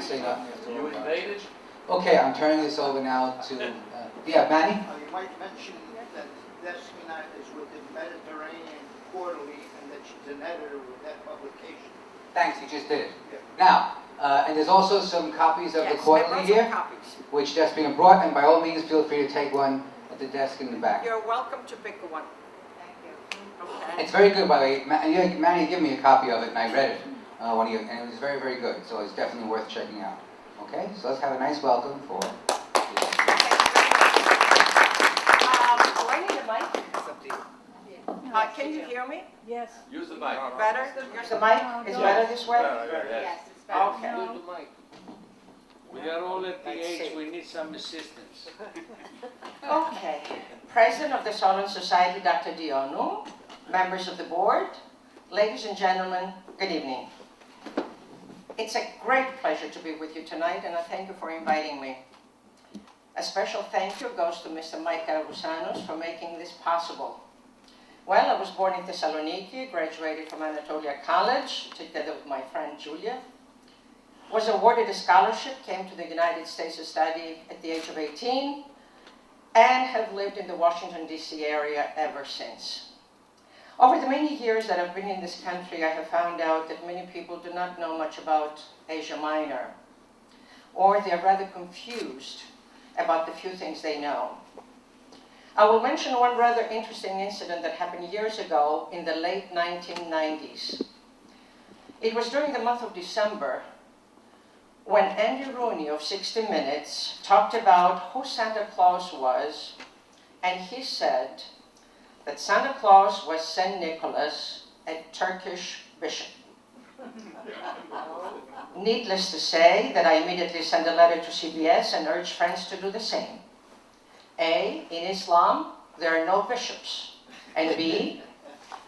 say nothing after You all. invaded? Okay, I'm turning this over now to, yeah, Manny? You might mention that Deskina is with the Mediterranean Quarterly and that she's an editor with that publication. Thanks, you just did it. Yeah. Now, and there's also some copies of the Yes, quarterly there are here, some copies. which just being brought, and by all means, feel free to take one at the desk in the back. You're welcome to pick one. Thank you. Okay. It's very good, by the way. Manny gave me a copy of it, and I read it, and it was very, very good, so it's definitely worth checking out. Okay, so let's have a nice welcome for... Do I need a mic? It's up to you. Can you hear me? Yes. Use the mic. Better? Use the mic? It's better this way? Yes, it's better. Okay. Use the mic. We are all at the Let's age see. we need some assistance. Okay. President of the Solon Society, Dr. Dionu, members of the board, ladies and gentlemen, good evening. It's a great pleasure to be with you tonight, and I thank you for inviting me. A special thank you goes to Mr. Michael Roussanos for making this possible. Well, I was born in Thessaloniki, graduated from Anatolia College, together with my friend Julia. Was awarded a scholarship, came to the United States to study at the age of 18, and have lived in the Washington, D.C. area ever since. Over the many years that I've been in this country, I have found out that many people do not know much about Asia Minor, or they are rather confused about the few things they know. I will mention one rather interesting incident that happened years ago in the late 1990s. It was during the month of December when Andy Rooney of 60 Minutes talked about who Santa Claus was, and he said that Santa Claus was St. Nicholas, a Turkish bishop. Needless to say that I immediately sent a letter to CBS and urged friends to do the same. A, in Islam, there are no bishops. And B,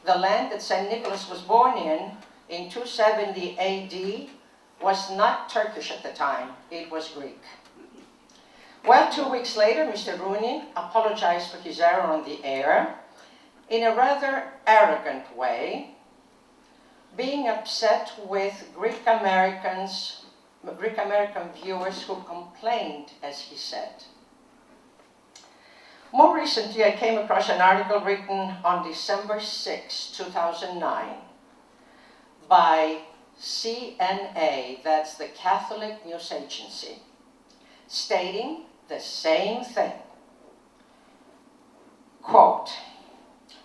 the land that St. Nicholas was born in 270 AD, was not Turkish at the time, it was Greek. Well, 2 weeks later, Mr. Rooney apologized for his error on the air in a rather arrogant way, being upset with Greek American viewers who complained, as he said. More recently, I came across an article written on December 6, 2009, by CNA, that's the Catholic News Agency, stating the same thing. Quote,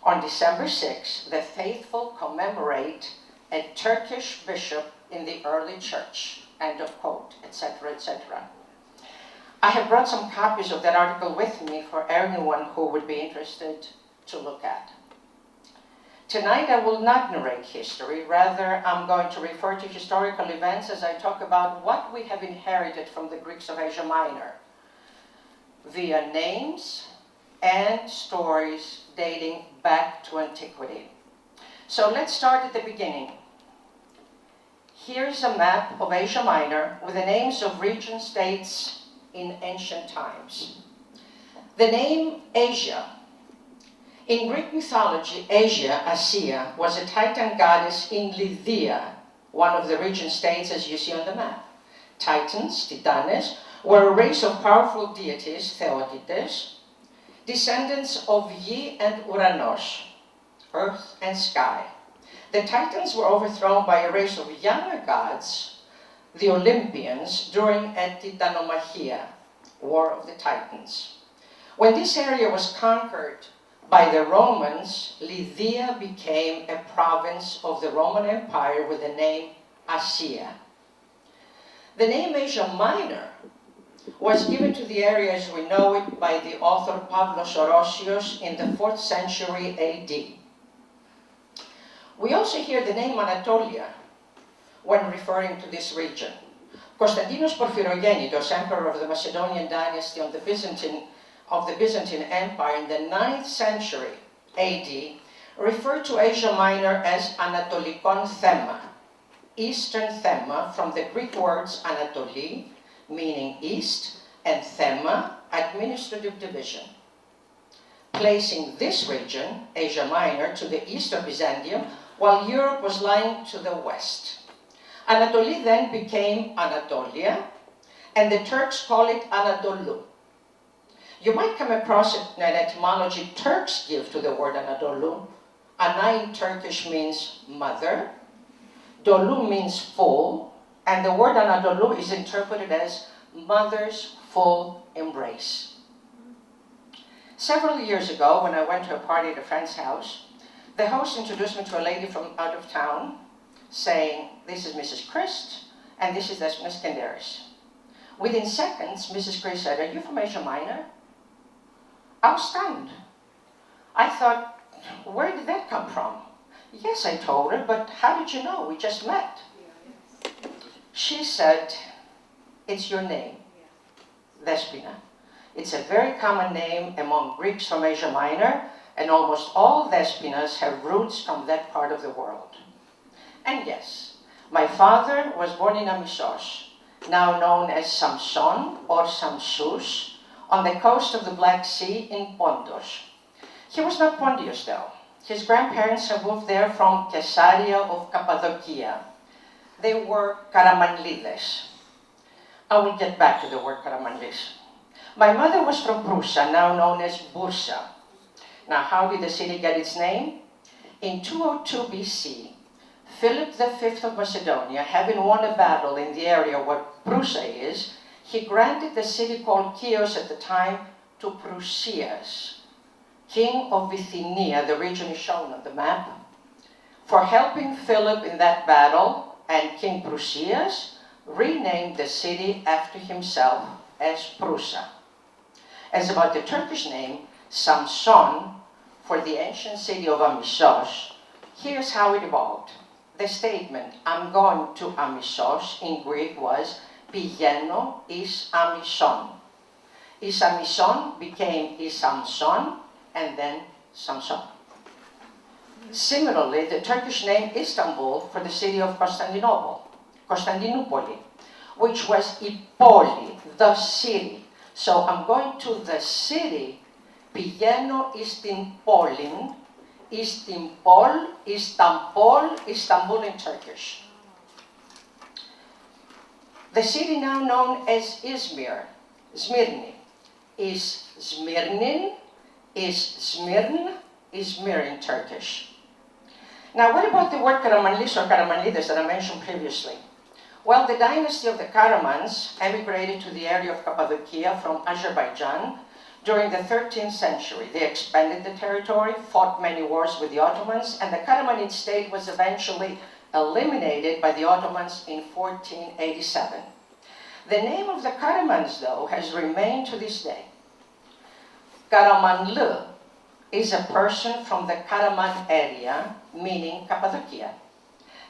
on December 6, the faithful commemorate a Turkish bishop in the early church, end of quote, etc., etc. I have brought some copies of that article with me for anyone who would be interested to look at. Tonight I will not narrate history, rather I'm going to refer to historical events as I talk about what we have inherited from the Greeks of Asia Minor, via names and stories dating back to antiquity. So let's start at the beginning. Here's a map of Asia Minor with the names of region states in ancient times. The name Asia. In Greek mythology, Asia, Asia, was a Titan goddess in Lydia, one of the region states as you see on the map. Titans, Titanes, were a race of powerful deities, Theotites, descendants of Yi and Uranos, earth and sky. The Titans were overthrown by a race of younger gods, the Olympians, during a Titanomachia, War of the Titans. When this area was conquered by the Romans, Lydia became a province of the Roman Empire with the name Asia. The name Asia Minor was given to the area as we know it by the author Pavlos Orosios in the 4th century AD. We also hear the name Anatolia when referring to this region. Constantinos Porphyrogenitos, emperor of the Macedonian dynasty of the Byzantine Empire in the 9th century AD, referred to Asia Minor as Anatolikon Thema, Eastern Thema, from the Greek words Anatoli, meaning east, and Thema, administrative division, placing this region, Asia Minor, to the east of Byzantium, while Europe was lying to the west. Anatolia then became Anatolia, and the Turks call it Anadolu. You might come across an etymology Turks give to the word Anadolu. Ana in Turkish means mother, Dolu means full, and the word Anadolu is interpreted as mother's full embrace. Several years ago, when I went to a party at a friend's house, the host introduced me to a lady from out of town, saying, "This is Mrs. Christ, and this is Despina Skenderis." Within seconds, Mrs. Christ said, "Are you from Asia Minor?" I was stunned. I thought, where did that come from? Yes, I told her, but how did you know? We just met. She said, "It's your name, Despina. It's a very common name among Greeks from Asia Minor, and almost all Despinas have roots from that part of the world." And yes, my father was born in Amissos, now known as Samson or Samsus, on the coast of the Black Sea in Pontus. He was not Pontius though. His grandparents had moved there from Caesarea of Cappadocia. They were Karamanlides. I will get back to the word Karamanlis. My mother was from Prusa, now known as Bursa. Now, how did the city get its name? In 202 BC, Philip V of Macedonia, having won a battle in the area where Prusa is, he granted the city called Chios at the time to Prusias, king of Bithynia, the region is shown on the map, for helping Philip in that battle, and King Prusias renamed the city after himself as Prusa. As about the Turkish name, Samson, for the ancient city of Amissos, here's how it evolved. The statement, "I'm going to Amissos," in Greek was "Pηγαίνω εις Amisson." Εις Amisson became εις Samson, and then Samson. Similarly, the Turkish name Istanbul for the city of Constantinople, which was Ipoli, the city. So I'm going to the city, πηγαίνω εις την πόλην, εις την Istanbul in Turkish. The city now known as Izmir, Smyrni, is Smyrnin, is Smyrn, Izmir in Turkish. Now, what about the word Karamanlis or Karamanlides that I mentioned previously? Well, the dynasty of the Karamans emigrated to the area of Cappadocia from Azerbaijan during the 13th century. They expanded the territory, fought many wars with the Ottomans, and the Karamanid state was eventually eliminated by the Ottomans in 1487. The name of the Karamans, though, has remained to this day. Karamanlı is a person from the Karaman area, meaning Cappadocia.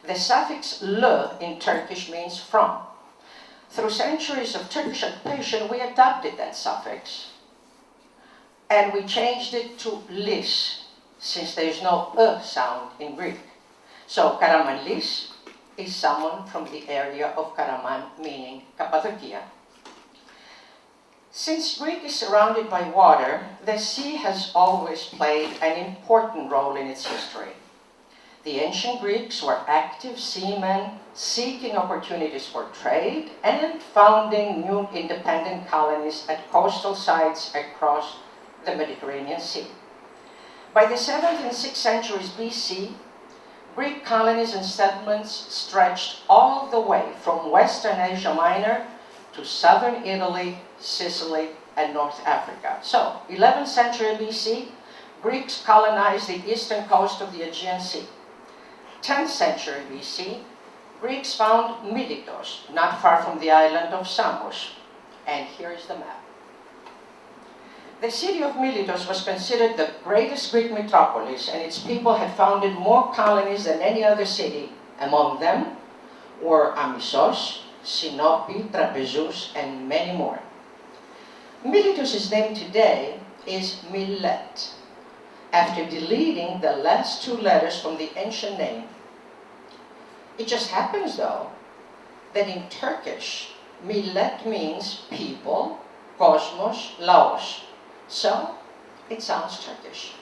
The suffix "lı" in Turkish means from. Through centuries of Turkish occupation, we adopted that suffix, and we changed it to "lis," since there is no sound in Greek. So Karamanlis is someone from the area of Karaman, meaning Cappadocia. Since Greece is surrounded by water, the sea has always played an important role in its history. The ancient Greeks were active seamen seeking opportunities for trade and founding new independent colonies at coastal sites across the Mediterranean Sea. By the 7th and 6th centuries BC, Greek colonies and settlements stretched all the way from Western Asia Minor to southern Italy, Sicily, and North Africa. So, 11th century BC, Greeks colonized the eastern coast of the Aegean Sea. 10th century BC, Greeks found Miletos, not far from the island of Samos. And here is the map. The city of Miletos was considered the greatest Greek metropolis, and its people had founded more colonies than any other city. Among them were Amissos, Sinope, Trapezus, and many more. Miletos' name today is Millet, after deleting the last two letters from the ancient name. It just happens, though, that in Turkish, Millet means people, kosmos, laos. So, it sounds Turkish.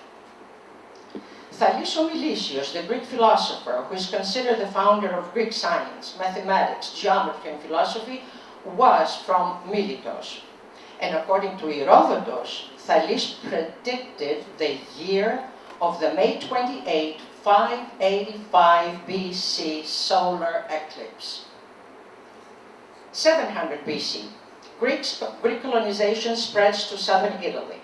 Thales, the Greek philosopher, who is considered the founder of Greek science, mathematics, geometry, and philosophy, was from Miletos. And according to Herodotus, Thales predicted the year of the May 28, 585 BC solar eclipse. 700 BC, Greek colonization spreads to southern Italy.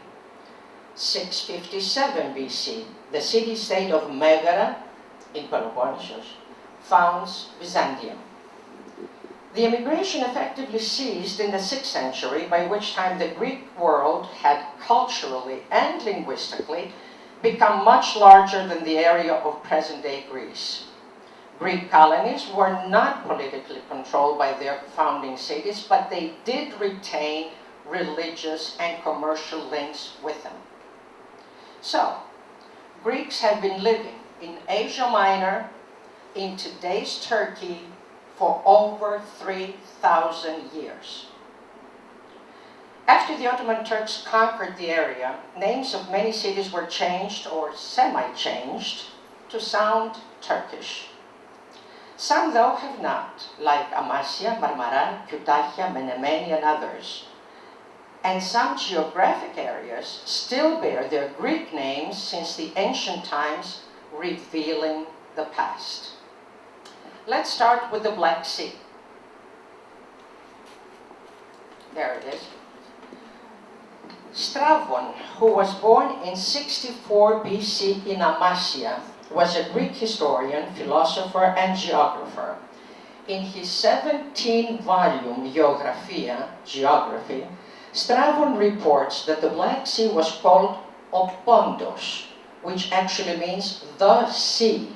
657 BC, the city-state of Megara in Peloponnesus founds Byzantium. The immigration effectively ceased in the 6th century, by which time the Greek world had culturally and linguistically become much larger than the area of present-day Greece. Greek colonies were not politically controlled by their founding cities, but they did retain religious and commercial links with them. So, Greeks have been living in Asia Minor, in today's Turkey, for over 3,000 years. After the Ottoman Turks conquered the area, names of many cities were changed or semi-changed to sound Turkish. Some, though, have not, like Amasya, Marmara, Kütahya, Menemeni, and others. And some geographic areas still bear their Greek names since the ancient times, revealing the past. Let's start with the Black Sea. There it is. Strabon, who was born in 64 BC in Amasya, was a Greek historian, philosopher, and geographer. In his 17-volume Geography, Strabon reports that the Black Sea was called Opontos, which actually means the sea.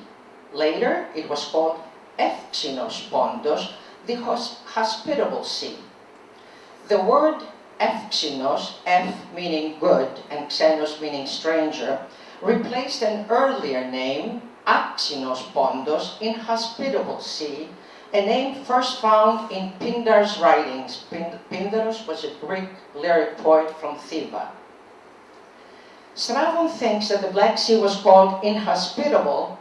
Later, it was called Efxinos Pontos, the hospitable sea. The word Efxinos, F meaning good and Xenos meaning stranger, replaced an earlier name, Axinos Pontos, in hospitable sea, a name first found in Pindar's writings. Pindarus was a Greek lyric poet from Theba. Strabon thinks that the Black Sea was called inhospitable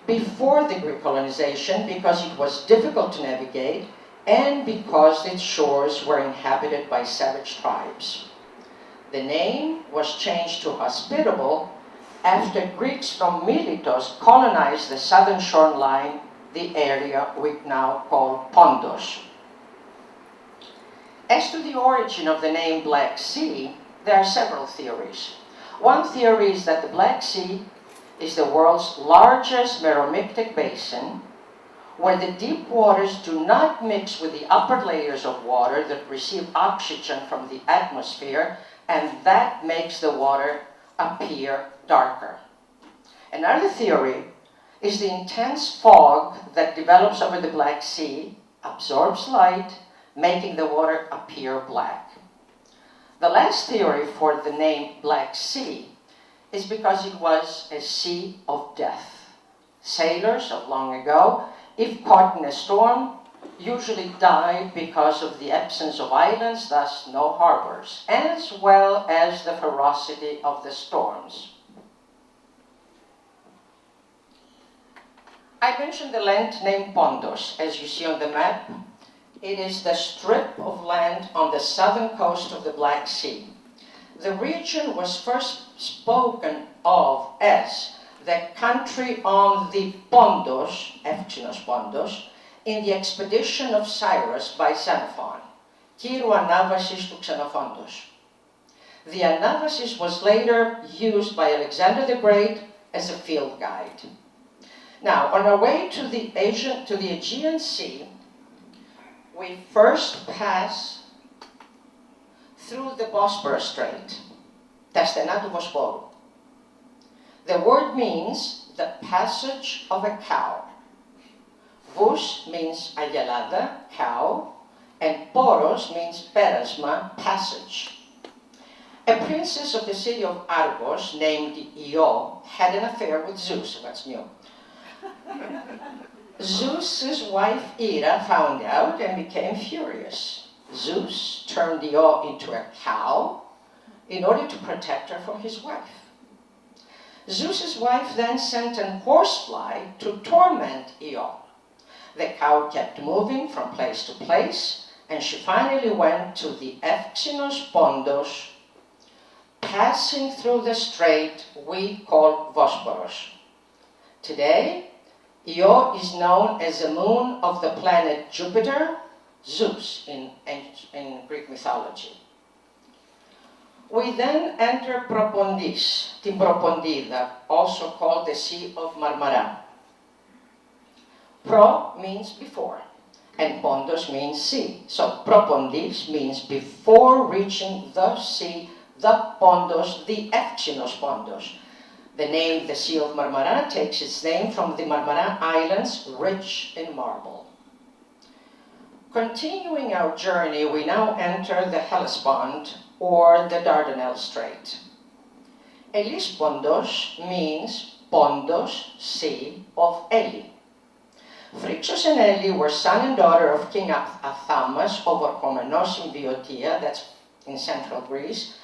before the Greek colonization because it was difficult to navigate and because its shores were inhabited by savage tribes. The name was changed to hospitable after Greeks from Miletos colonized the southern shoreline, the area we now call Pontos. As to the origin of the name Black Sea, there are several theories. One theory is that the Black Sea is the world's largest meromictic basin, where the deep waters do not mix with the upper layers of water that receive oxygen from the atmosphere, and that makes the water appear darker. Another theory is the intense fog that develops over the Black Sea, absorbs light, making the water appear black. The last theory for the name Black Sea is because it was a sea of death. Sailors of long ago, if caught in a storm, usually died because of the absence of islands, thus no harbors, as well as the ferocity of the storms. I mentioned the land named Pontos, as you see on the map. It is the strip of land on the southern coast of the Black Sea. The region was first spoken of as the country on the Pontos, Efxinos Pontos, in the expedition of Cyrus by Xenophon, Kyrou Anavasis to Xenophontos. The Anavasis was later used by Alexander the Great as a field guide. Now, on our way to the Aegean Sea, we first pass through the Bosporus Strait, τα στενά του Βοσπόρου. The word means the passage of a cow. Vous means αγελάδα, cow, and poros means pérasma, passage. A princess of the city of Argos named Io had an affair with Zeus, that's new. Zeus's wife Hera found out and became furious. Zeus turned Io into a cow in order to protect her from his wife. Zeus's wife then sent an horsefly to torment Io. The cow kept moving from place to place, and she finally went to the Evxinos Pondos, passing through the strait we call Bosporus. Today, Io is known as the moon of the planet Jupiter, Zeus in Greek mythology. We then enter Propondis, την Propondida, also called the Sea of Marmara. Pro means before, and Pondos means sea. So Propondis means before reaching the sea, the Pondos, the Evxinos Pondos. The name, the Sea of Marmara, takes its name from the Marmara Islands, rich in marble. Continuing our journey, we now enter the Hellespont, or the Dardanelles Strait. Elis Pondos means Pondos, sea of Eli. Phrixus and Eli were son and daughter of King Athamas of Orchomenos in Boeotia, that's in central Greece,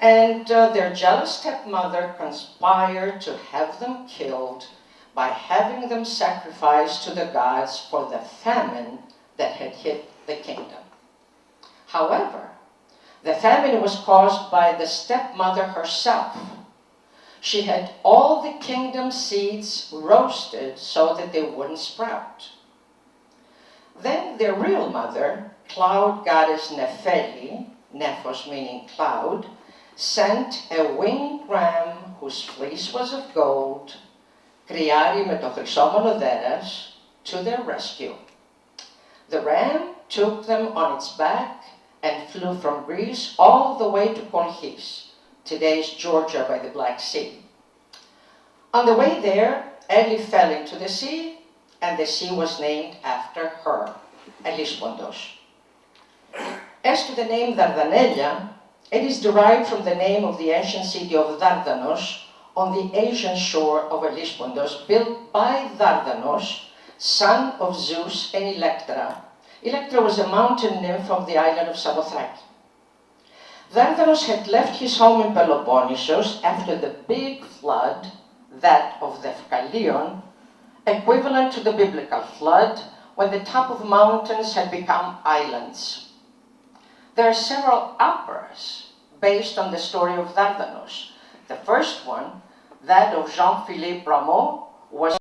and their jealous stepmother conspired to have them killed by having them sacrificed to the gods for the famine that had hit the kingdom. However, the famine was caused by the stepmother herself. She had all the kingdom seeds roasted so that they wouldn't sprout. Then their real mother, cloud goddess Nepheli, Nephos meaning cloud, sent a winged ram whose fleece was of gold, Kriari με το χρυσόμονο δέρας, to their rescue. The ram took them on its back and flew from Greece all the way to Kolchis, today's Georgia by the Black Sea. On the way there, Eli fell into the sea, and the sea was named after her, Elispondos. As to the name Dardanella, it is derived from the name of the ancient city of Dardanos on the Asian shore of Elispondos, built by Dardanos, son of Zeus and Electra. Electra was a mountain nymph of the island of Samothraki. Dardanos had left his home in Peloponnesos after the big flood, that of the Fkalion, equivalent to the biblical flood, when the top of mountains had become islands. There are several operas based on the story of Dardanos. The first one, that of Jean-Philippe Rameau, was